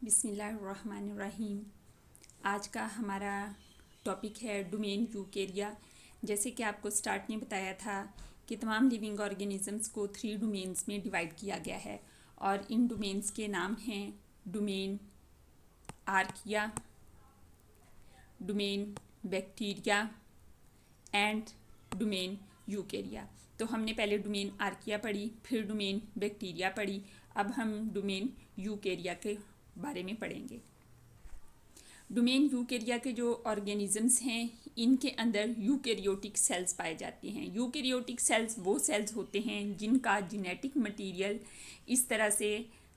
बिस्मिल्लाहिर्रहमानिर्रहीम। आज का हमारा टॉपिक है डोमेन यूकेरिया। जैसे कि आपको स्टार्ट में बताया था कि तमाम लिविंग ऑर्गेनिजम्स को 3 डोमेन्स में डिवाइड किया गया है और इन डोमेन्स के नाम हैं domain archaea, domain bacteria and domain Eukarya. तो हमने पहले डोमेन आर्किया पढ़ी, फिर डोमेन बैक्टीरिया पढ़ी, अब हम डोमेन यूकेरिया के बारे में पढ़ेंगे। डोमेन यूकेरिया के जो ऑर्गेनिजम्स हैं इनके अंदर यूकेरियोटिक सेल्स पाए जाते हैं। यूकेरियोटिक सेल्स वो सेल्स होते हैं जिनका जेनेटिक मटेरियल इस तरह से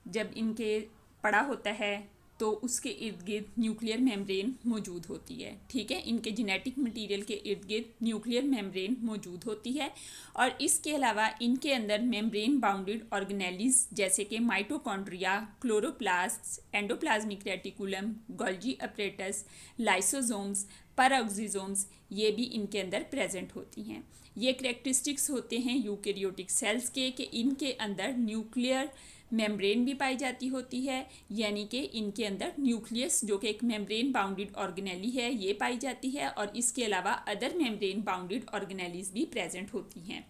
जब इनके पड़ा होता है तो उसके इर्द गिर्द न्यूक्लियर मेम्ब्रेन मौजूद होती है। ठीक है, इनके जेनेटिक मटेरियल के इर्द गिर्द न्यूक्लियर मेम्ब्रेन मौजूद होती है और इसके अलावा इनके अंदर मेम्ब्रेन बाउंडेड ऑर्गेनेलीज जैसे कि mitochondria, chloroplast, endoplasmic reticulum, Golgi apparatus, lysosomes, peroxisomes ये भी इनके अंदर प्रेजेंट होती हैं। ये करेक्टरिस्टिक्स होते हैं यूकेरियोटिक सेल्स के कि इनके अंदर न्यूक्लियर मेम्ब्रेन भी पाई जाती होती है, यानी कि इनके अंदर न्यूक्लियस जो कि एक मेम्ब्रेन बाउंडेड ऑर्गेनेली है ये पाई जाती है और इसके अलावा अदर मेम्ब्रेन बाउंडेड ऑर्गेनेलीज भी प्रेजेंट होती हैं।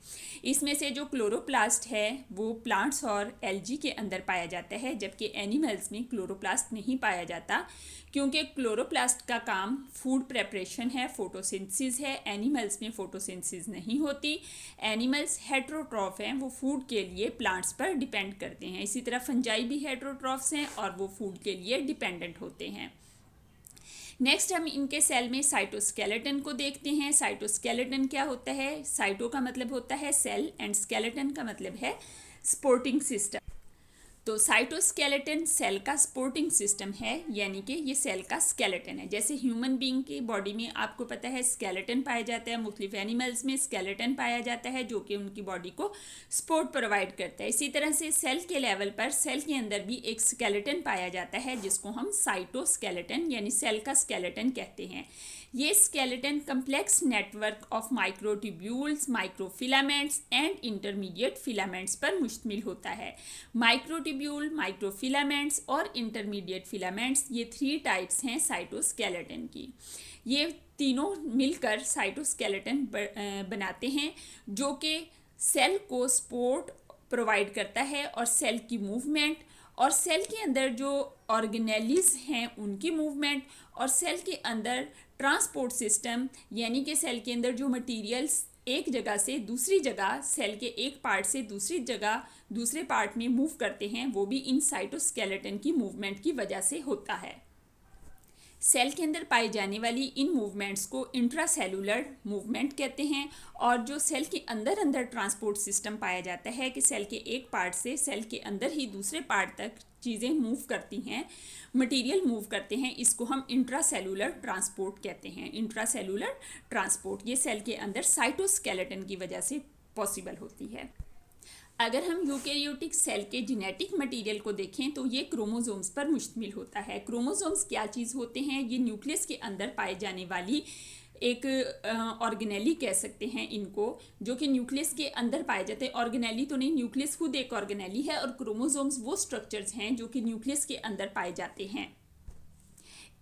इसमें से जो क्लोरोप्लास्ट है वो प्लांट्स और एल्गी के अंदर पाया जाता है, जबकि एनिमल्स में क्लोरोप्लास्ट नहीं पाया जाता क्योंकि क्लोरोप्लास्ट का काम फूड प्रेपरेशन है, फोटोसिंथेसिस है। एनिमल्स में फोटोसिंथेसिस नहीं होती। एनिमल्स हेटेरोट्रॉफ हैं, वो फूड के लिए प्लांट्स पर डिपेंड करते हैं। इसी तरह फंजाई भी हेटेरोट्रॉफ्स हैं और वो फूड के लिए डिपेंडेंट होते हैं। नेक्स्ट हम इनके सेल में साइटोस्केलेटन को देखते हैं। साइटोस्केलेटन क्या होता है? साइटो का मतलब होता है सेल एंड स्केलेटन का मतलब है सपोर्टिंग सिस्टम। तो साइटोस्केलेटन सेल का सपोर्टिंग सिस्टम है, यानी कि ये सेल का स्केलेटन है। जैसे ह्यूमन बीइंग की बॉडी में आपको पता है स्केलेटन पाया जाता है, मुख्तलिफ एनिमल्स में स्केलेटन पाया जाता है जो कि उनकी बॉडी को सपोर्ट प्रोवाइड करता है। इसी तरह से सेल के लेवल पर सेल के अंदर भी एक स्केलेटन पाया जाता है जिसको हम साइटोस्केलेटन यानी सेल का स्केलेटन कहते हैं। ये skeleton complex network of microtubules, microfilaments and intermediate filaments पर मुश्तमिल होता है। माइक्रोट्यूब्यूल, माइक्रोफिलामेंट्स और इंटरमीडिएट फिलामेंट्स ये 3 टाइप्स हैं साइटोस्केलेटन की। ये तीनों मिलकर साइटोस्केलेटन बनाते हैं जो कि सेल को सपोर्ट प्रोवाइड करता है और सेल की मूवमेंट और सेल के अंदर जो ऑर्गेनेलीज हैं उनकी मूवमेंट और सेल के अंदर ट्रांसपोर्ट सिस्टम, यानी कि सेल के अंदर जो मटेरियल्स एक जगह से दूसरी जगह, सेल के एक पार्ट से दूसरी जगह दूसरे पार्ट में मूव करते हैं, वो भी इन साइटोस्केलेटन की मूवमेंट की वजह से होता है। सेल के अंदर पाई जाने वाली इन मूवमेंट्स को इंट्रासेलुलर मूवमेंट कहते हैं और जो सेल के अंदर अंदर ट्रांसपोर्ट सिस्टम पाया जाता है कि सेल के एक पार्ट से सेल के अंदर ही दूसरे पार्ट तक चीज़ें मूव करती हैं, मटेरियल मूव करते हैं, इसको हम इंट्रासेलुलर ट्रांसपोर्ट कहते हैं। इंट्रासेलुलर ट्रांसपोर्ट ये सेल के अंदर साइटोस्केलेटन की वजह से पॉसिबल होती है। अगर हम यूकेरियोटिक सेल के जेनेटिक मटेरियल को देखें तो ये क्रोमोसोम्स पर मुश्तमिल होता है। क्रोमोसोम्स क्या चीज़ होते हैं? ये न्यूक्लियस के अंदर पाए जाने वाली एक ऑर्गेनेली कह सकते हैं इनको, जो कि न्यूक्लियस के अंदर पाए जाते हैं। ऑर्गेनेली तो नहीं, न्यूक्लियस खुद एक ऑर्गेनेली है और क्रोमोसोम्स वो स्ट्रक्चर्स हैं जो कि न्यूक्लियस के अंदर पाए जाते हैं।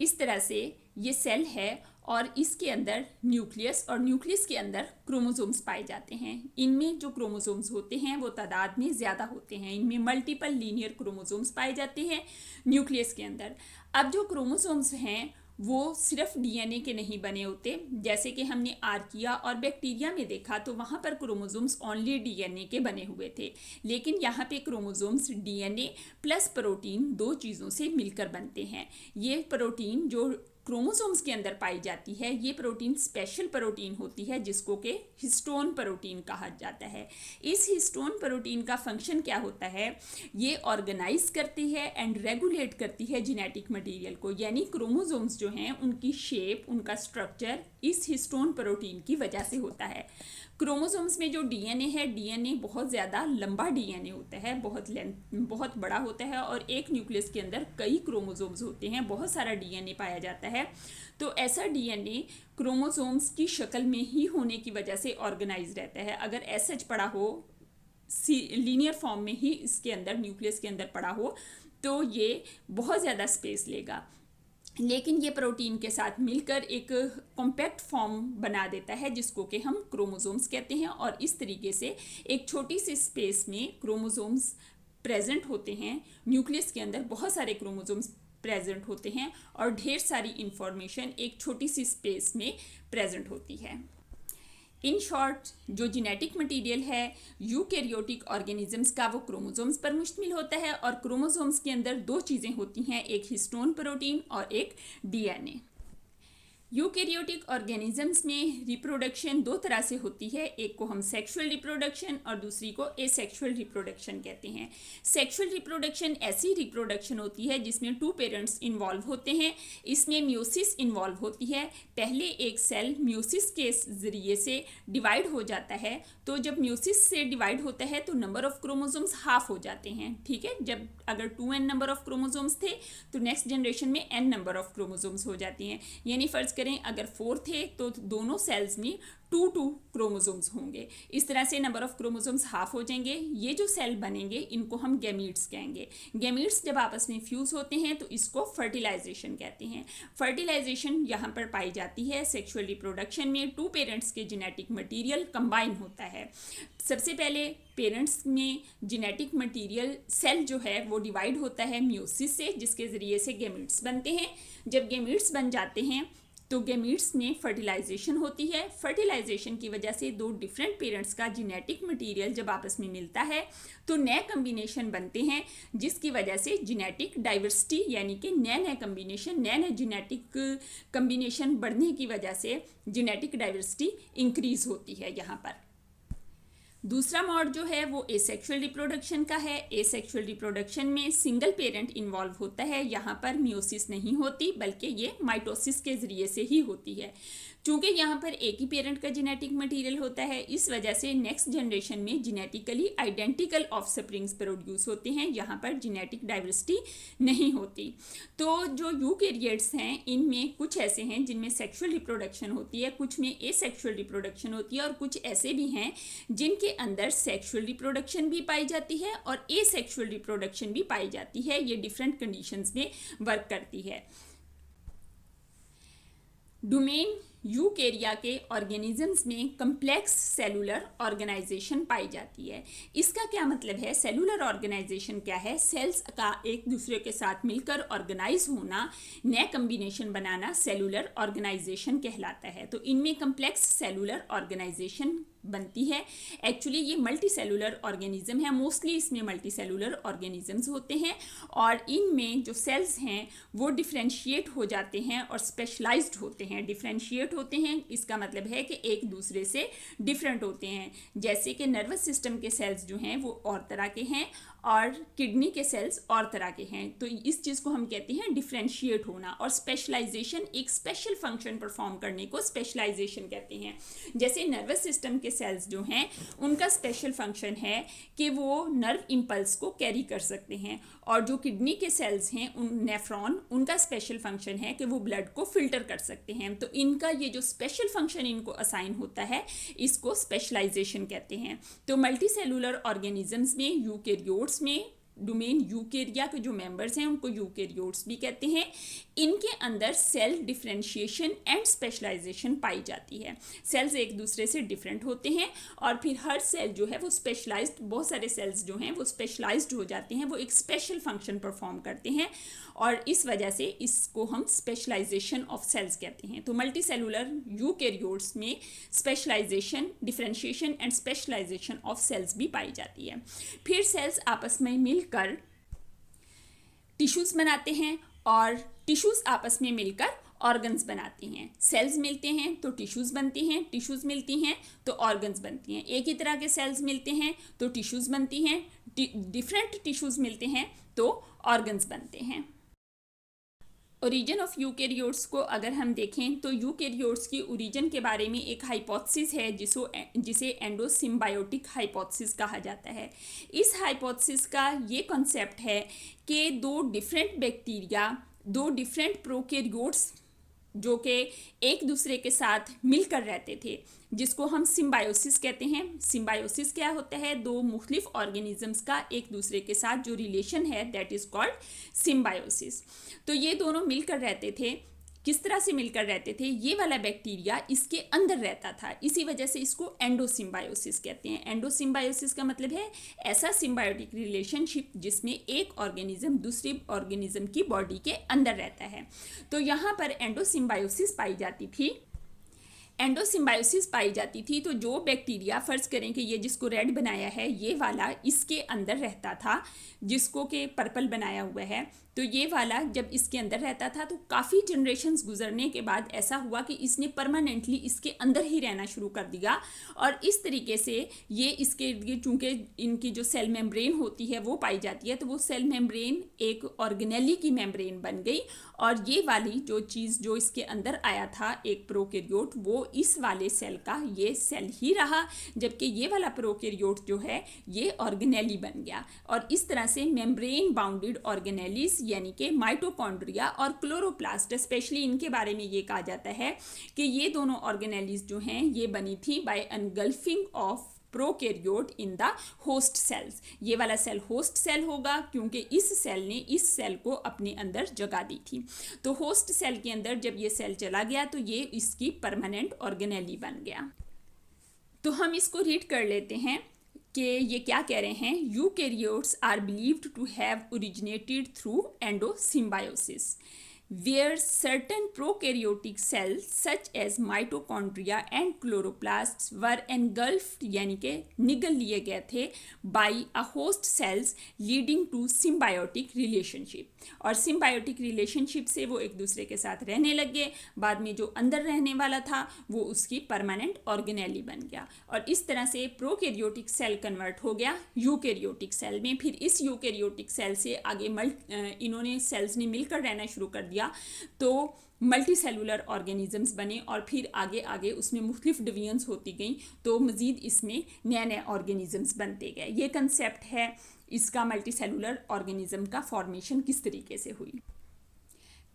इस तरह से ये सेल है और इसके अंदर न्यूक्लियस और न्यूक्लियस के अंदर क्रोमोसोम्स पाए जाते हैं। इनमें जो क्रोमोसोम्स होते हैं वो तादाद में ज़्यादा होते हैं। इनमें मल्टीपल लीनियर क्रोमोसोम्स पाए जाते हैं न्यूक्लियस के अंदर। अब जो क्रोमोसोम्स हैं वो सिर्फ डीएनए के नहीं बने होते, जैसे कि हमने आर्किया और बैक्टीरिया में देखा तो वहाँ पर क्रोमोसोम्स ओनली डीएनए के बने हुए थे, लेकिन यहाँ पे क्रोमोसोम्स डीएनए प्लस प्रोटीन 2 चीज़ों से मिलकर बनते हैं। ये प्रोटीन जो क्रोमोसोम्स के अंदर पाई जाती है ये प्रोटीन स्पेशल प्रोटीन होती है जिसको कि हिस्टोन प्रोटीन कहा जाता है। इस हिस्टोन प्रोटीन का फंक्शन क्या होता है? ये ऑर्गेनाइज करती है एंड रेगुलेट करती है जेनेटिक मटेरियल को, यानी क्रोमोसोम्स जो हैं उनकी शेप, उनका स्ट्रक्चर इस हिस्टोन प्रोटीन की वजह से होता है। क्रोमोसोम्स में जो डीएनए है, डीएनए बहुत ज़्यादा लंबा डीएनए होता है, बहुत बड़ा होता है और एक न्यूक्लियस के अंदर कई क्रोमोसोम्स होते हैं, बहुत सारा डीएनए पाया जाता है। तो ऐसा डीएनए क्रोमोसोम्स की शक्ल में ही होने की वजह से ऑर्गेनाइज रहता है। अगर एसएच पड़ा हो लीनियर फॉर्म में ही इसके अंदर न्यूक्लियस के अंदर पड़ा हो तो ये बहुत ज़्यादा स्पेस लेगा, लेकिन ये प्रोटीन के साथ मिलकर एक कॉम्पैक्ट फॉर्म बना देता है जिसको कि हम क्रोमोसोम्स कहते हैं। और इस तरीके से एक छोटी सी स्पेस में क्रोमोसोम्स प्रेजेंट होते हैं। न्यूक्लियस के अंदर बहुत सारे क्रोमोसोम्स प्रेजेंट होते हैं और ढेर सारी इंफॉर्मेशन एक छोटी सी स्पेस में प्रेजेंट होती है। इन शॉर्ट, जो जेनेटिक मटेरियल है यूकैरियोटिक ऑर्गेनिजम्स का वो क्रोमोसोम्स पर मुश्तमिल होता है और क्रोमोसोम्स के अंदर दो चीज़ें होती हैं, एक हिस्टोन प्रोटीन और एक डीएनए। यूकैरियोटिक ऑर्गेनिजम्स में रिप्रोडक्शन दो तरह से होती है, एक को हम सेक्सुअल रिप्रोडक्शन और दूसरी को एसेक्सुअल रिप्रोडक्शन कहते हैं। सेक्सुअल रिप्रोडक्शन ऐसी रिप्रोडक्शन होती है जिसमें टू पेरेंट्स इन्वॉल्व होते हैं। इसमें म्यूसिस इन्वॉल्व होती है। पहले एक सेल म्यूसिस के ज़रिए से डिवाइड हो जाता है, तो जब म्यूसिस से डिवाइड होता है तो नंबर ऑफ क्रोमोसोम्स हाफ हो जाते हैं। ठीक है, जब अगर 2n नंबर ऑफ क्रोमोसोम्स थे तो नेक्स्ट जनरेशन में n नंबर ऑफ क्रोमोसोम्स हो जाती हैं। यानी फ़र्ज़ करें अगर 4 थे तो दोनों सेल्स में 2 क्रोमोसोम्स होंगे। इस तरह से नंबर ऑफ क्रोमोसोम्स हाफ हो जाएंगे। ये जो सेल बनेंगे इनको हम गैमीट्स कहेंगे। गैमीट्स जब आपस में फ्यूज़ होते हैं तो इसको फर्टिलाइजेशन कहते हैं। फर्टिलाइजेशन यहाँ पर पाई जाती है सेक्सुअल रिप्रोडक्शन में। टू पेरेंट्स के जेनेटिक मटीरियल कंबाइन होता है। सबसे पहले पेरेंट्स में जेनेटिक मटीरियल सेल जो है वो डिवाइड होता है म्यूसिस से, जिसके ज़रिए से गैमीट्स बनते हैं। जब गैमीट्स बन जाते हैं तो गैमीट्स में फर्टिलाइजेशन होती है। फर्टिलाइजेशन की वजह से दो डिफरेंट पेरेंट्स का जेनेटिक मटेरियल जब आपस में मिलता है तो नए कम्बिनेशन बनते हैं, जिसकी वजह से जेनेटिक डाइवर्सिटी यानी कि नए नए कम्बिनेशन, नए नए जेनेटिक कम्बिनेशन बढ़ने की वजह से जेनेटिक डाइवर्सिटी इंक्रीज होती है। यहाँ पर दूसरा मोड जो है वो एसेक्सुअल रिप्रोडक्शन का है। एसेक्सुअल रिप्रोडक्शन में सिंगल पेरेंट इन्वॉल्व होता है। यहाँ पर मियोसिस नहीं होती बल्कि ये माइटोसिस के ज़रिए से ही होती है। चूँकि यहाँ पर एक ही पेरेंट का जेनेटिक मटेरियल होता है, इस वजह से नेक्स्ट जनरेशन में जेनेटिकली आइडेंटिकल ऑफस्प्रिंग्स प्रोड्यूस होते हैं। यहाँ पर जेनेटिक डाइवर्सिटी नहीं होती। तो जो यूकैरियोट्स हैं इनमें कुछ ऐसे हैं जिनमें सेक्सुअल रिप्रोडक्शन होती है, कुछ में एसेक्सुअल रिप्रोडक्शन होती है और कुछ ऐसे भी हैं जिनके अंदर सेक्सुअल रिप्रोडक्शन भी पाई जाती है और एसेक्सुअल रिप्रोडक्शन भी पाई जाती है। ये डिफरेंट कंडीशंस में वर्क करती है। डोमेन यूकैरिया के ऑर्गेनिजम्स में कम्प्लेक्स सेलुलर ऑर्गेनाइजेशन पाई जाती है। इसका क्या मतलब है? सेलुलर ऑर्गेनाइजेशन क्या है? सेल्स का एक दूसरे के साथ मिलकर ऑर्गेनाइज होना, नए कम्बिनेशन बनाना सेलुलर ऑर्गेनाइजेशन कहलाता है। तो इनमें कम्प्लेक्स सेलुलर ऑर्गेनाइजेशन बनती है। एक्चुअली ये मल्टी सेलुलर ऑर्गेनिज्म है, मोस्टली इसमें मल्टी सेलुलर ऑर्गेनिजम्स होते हैं और इनमें जो सेल्स हैं वो डिफ्रेंशिएट हो जाते हैं और स्पेशलाइज्ड होते हैं। डिफ्रेंशिएट होते हैं इसका मतलब है कि एक दूसरे से डिफरेंट होते हैं। जैसे कि नर्वस सिस्टम के सेल्स जो हैं वो और तरह के हैं और किडनी के सेल्स और तरह के हैं। तो इस चीज़ को हम कहते हैं डिफ्रेंशिएट होना। और स्पेशलाइजेशन, एक स्पेशल फंक्शन परफॉर्म करने को स्पेशलाइजेशन कहते हैं। जैसे नर्वस सिस्टम के सेल्स जो हैं उनका स्पेशल फंक्शन है कि वो नर्व इम्पल्स को कैरी कर सकते हैं, और जो किडनी के सेल्स हैं उन नेफ्रॉन, उनका स्पेशल फंक्शन है कि वो ब्लड को फिल्टर कर सकते हैं। तो इनका ये जो स्पेशल फंक्शन इनको असाइन होता है इसको स्पेशलाइजेशन कहते हैं। तो मल्टी सेलुलर ऑर्गेनिजम्स में, यूकैरियोट्स में, डोमेन यूकैरिया के जो मेंबर्स हैं उनको यूकैरियोट्स भी कहते हैं। इनके अंदर सेल डिफरेंशिएशन एंड स्पेशलाइजेशन पाई जाती है। सेल्स एक दूसरे से डिफरेंट होते हैं और फिर हर सेल जो है वो स्पेशलाइज्ड, बहुत सारे सेल्स जो हैं वो स्पेशलाइज्ड हो जाते हैं, वो एक स्पेशल फंक्शन परफॉर्म करते हैं और इस वजह से इसको हम स्पेशलाइजेशन ऑफ सेल्स कहते हैं। तो मल्टी सेलुलर यूकैरियोट्स में specialisation, differentiation and specialisation of cells भी पाई जाती है। फिर सेल्स आपस में मिलकर टिश्यूज़ बनाते हैं और टिश्यूज़ आपस में मिलकर ऑर्गन्स बनाते हैं। सेल्स मिलते हैं तो टिश्यूज़ बनती हैं, टिश्यूज़ मिलती हैं तो ऑर्गन्स बनती हैं। एक ही तरह के सेल्स मिलते हैं तो टिश्यूज़ बनती हैं, डिफरेंट टिश्यूज़ मिलते हैं तो ऑर्गन्स बनते हैं। ओरिजिन ऑफ यूकैरियोट्स को अगर हम देखें तो यूकैरियोट्स की ओरिजिन के बारे में एक हाइपोथेसिस है जिसे एंडोसिम्बायोटिक हाइपोथेसिस कहा जाता है। इस हाइपोथेसिस का ये कॉन्सेप्ट है कि दो डिफरेंट बैक्टीरिया, दो डिफरेंट प्रोकैरियोट्स जो कि एक दूसरे के साथ मिलकर रहते थे, जिसको हम सिम्बायोसिस कहते हैं। सिम्बायोसिस क्या होता है? दो मुख्तलिफ ऑर्गेनिजम्स का एक दूसरे के साथ जो रिलेशन है, दैट इज़ कॉल्ड सिम्बायोसिस। तो ये दोनों मिलकर रहते थे। किस तरह से मिलकर रहते थे? ये वाला बैक्टीरिया इसके अंदर रहता था, इसी वजह से इसको एंडोसिम्बायोसिस कहते हैं। एंडोसिम्बायोसिस का मतलब है ऐसा सिम्बायोटिक रिलेशनशिप जिसमें एक ऑर्गेनिज्म दूसरी ऑर्गेनिज्म की बॉडी के अंदर रहता है। तो यहाँ पर एंडोसिम्बायोसिस पाई जाती थी। एंडोसिम्बायोसिस पाई जाती थी। तो जो बैक्टीरिया, फर्ज करें कि ये जिसको रेड बनाया है ये वाला इसके अंदर रहता था, जिसको के पर्पल बनाया हुआ है, तो ये वाला जब इसके अंदर रहता था तो काफ़ी जनरेशन्स गुजरने के बाद ऐसा हुआ कि इसने परमानेंटली इसके अंदर ही रहना शुरू कर दिया। और इस तरीके से ये इसके, चूँकि इनकी जो सेल मेम्ब्रेन होती है वो पाई जाती है, तो वो सेल मेम्ब्रेन एक ऑर्गेनेली की मेम्ब्रेन बन गई। और ये वाली जो चीज़ जो इसके अंदर आया था, एक प्रोकैरियोट, वो इस वाले सेल का ये सेल ही रहा, जबकि ये वाला प्रोकैरियोट जो है ये ऑर्गेनेली बन गया। और इस तरह से मेम्ब्रेन बाउंडेड ऑर्गेनेलीज यानी कि माइटोकॉन्ड्रिया और क्लोरोप्लास्ट, स्पेशली इनके बारे में ये कहा जाता है कि ये दोनों ऑर्गेनेलीज जो हैं ये बनी थी by engulfing of prokaryote in the host cells. ये वाला सेल होस्ट सेल होगा क्योंकि इस सेल ने इस सेल को अपने अंदर जगा दी थी। तो होस्ट सेल के अंदर जब ये सेल चला गया तो ये इसकी परमानेंट ऑर्गेनेली बन गया। तो हम इसको रीड कर लेते हैं कि ये क्या कह रहे हैं। Eukaryotes are believed to have originated through endosymbiosis where certain prokaryotic cells such as mitochondria and chloroplasts were engulfed यानी कि निगल लिए गए थे by a host cells leading to symbiotic relationship। और symbiotic relationship से वो एक दूसरे के साथ रहने लग गए। बाद में जो अंदर रहने वाला था वो उसकी परमानेंट ऑर्गेनेली बन गया और इस तरह से प्रोकैरियोटिक सेल कन्वर्ट हो गया यूकैरियोटिक सेल में। फिर इस यूकैरियोटिक सेल से आगे इन्होंने सेल्स ने मिलकर रहना शुरू कर दिया तो मल्टी सेलुलर ऑर्गेनिजम्स बने और फिर आगे आगे उसमें मुख्तलिफ डिवीजन्स होती गई तो मज़ीद इसमें नए नए ऑर्गेनिजम्स बनते गए। ये कंसेप्ट है इसका, मल्टी सेलुलर ऑर्गेनिज्म का फॉर्मेशन किस तरीके से हुई।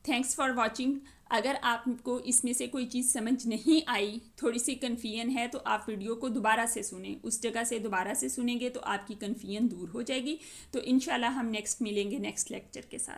Thanks for watching. अगर आपको इसमें से कोई चीज़ समझ नहीं आई, थोड़ी सी कन्फ्यूजन है, तो आप वीडियो को दोबारा से सुनें। उस जगह से दोबारा से सुनेंगे तो आपकी कन्फ्यूजन दूर हो जाएगी। तो इंशाल्लाह हम नेक्स्ट मिलेंगे नेक्स्ट लेक्चर के साथ।